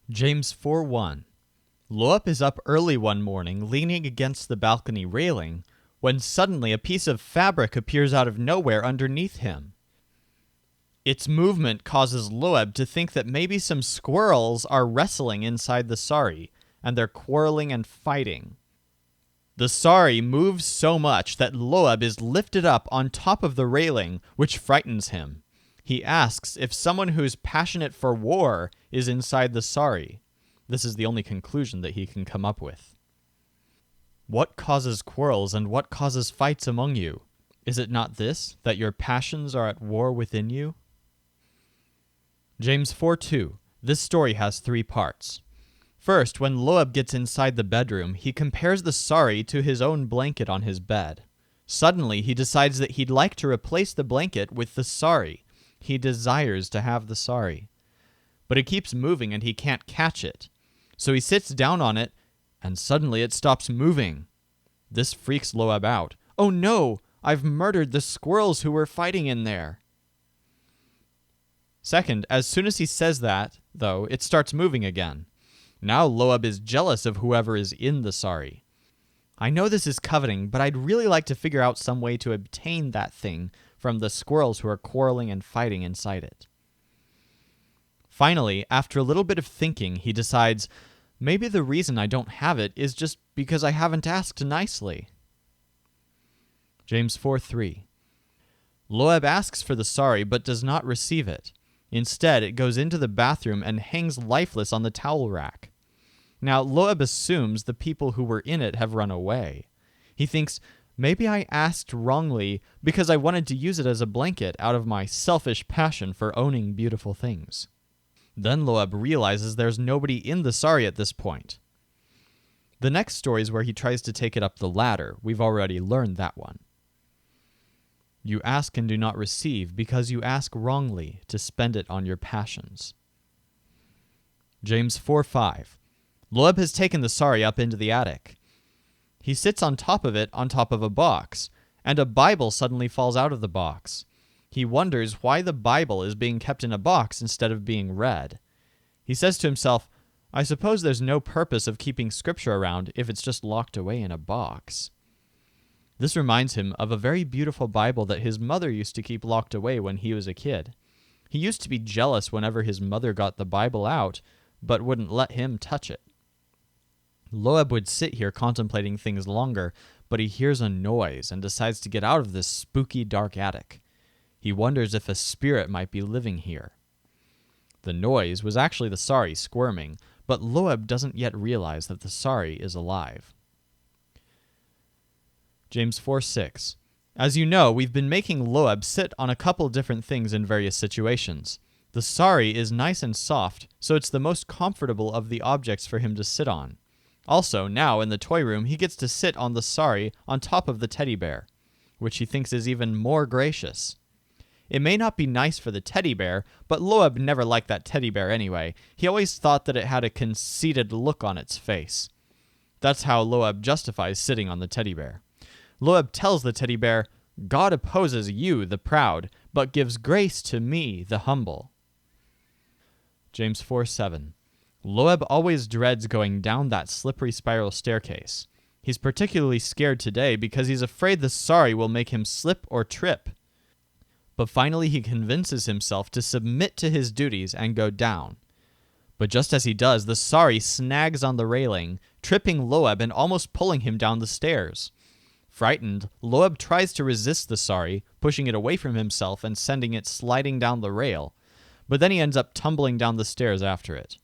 James 4:1. Loab is up early one morning, leaning against the balcony railing, when suddenly a piece of fabric appears out of nowhere underneath him. Its movement causes Loab to think that maybe some squirrels are wrestling inside the sari, and they're quarreling and fighting. The sari moves so much that Loab is lifted up on top of the railing, which frightens him. He asks if someone who's passionate for war is inside the sari. This is the only conclusion that he can come up with. What causes quarrels and what causes fights among you? Is it not this, that your passions are at war within you? James 4:2. This story has 3 parts. First, when Loab gets inside the bedroom, he compares the sari to his own blanket on his bed. Suddenly, he decides that he'd like to replace the blanket with the sari. He desires to have the sari. But it keeps moving and he can't catch it. So he sits down on it, and suddenly it stops moving. This freaks Loab out. Oh no! I've murdered the squirrels who were fighting in there. Second, as soon as he says that, though, it starts moving again. Now Loab is jealous of whoever is in the sari. I know this is coveting, but I'd really like to figure out some way to obtain that thing from the squirrels who are quarreling and fighting inside it. Finally, after a little bit of thinking, he decides, maybe the reason I don't have it is just because I haven't asked nicely. James 4:3. Loab asks for the sari but does not receive it. Instead, it goes into the bathroom and hangs lifeless on the towel rack. Now, Loab assumes the people who were in it have run away. He thinks, maybe I asked wrongly because I wanted to use it as a blanket out of my selfish passion for owning beautiful things. Then Loab realizes there's nobody in the sari at this point. The next story is where he tries to take it up the ladder. We've already learned that one. You ask and do not receive because you ask wrongly to spend it on your passions. James 4:5. Loab has taken the sari up into the attic. He sits on top of it on top of a box, and a Bible suddenly falls out of the box. He wonders why the Bible is being kept in a box instead of being read. He says to himself, I suppose there's no purpose of keeping scripture around if it's just locked away in a box. This reminds him of a very beautiful Bible that his mother used to keep locked away when he was a kid. He used to be jealous whenever his mother got the Bible out, but wouldn't let him touch it. Loab would sit here contemplating things longer, but he hears a noise and decides to get out of this spooky dark attic. He wonders if a spirit might be living here. The noise was actually the sari squirming, but Loab doesn't yet realize that the sari is alive. James 4:6. As you know, we've been making Loab sit on a couple different things in various situations. The sari is nice and soft, so it's the most comfortable of the objects for him to sit on. Also, now in the toy room, he gets to sit on the sari on top of the teddy bear, which he thinks is even more gracious. It may not be nice for the teddy bear, but Loab never liked that teddy bear anyway. He always thought that it had a conceited look on its face. That's how Loab justifies sitting on the teddy bear. Loab tells the teddy bear, God opposes you, the proud, but gives grace to me, the humble. James 4:7. Loab always dreads going down that slippery spiral staircase. He's particularly scared today because he's afraid the sari will make him slip or trip. But finally he convinces himself to submit to his duties and go down. But just as he does, the sari snags on the railing, tripping Loab and almost pulling him down the stairs. Frightened, Loab tries to resist the sari, pushing it away from himself and sending it sliding down the rail, but then he ends up tumbling down the stairs after it.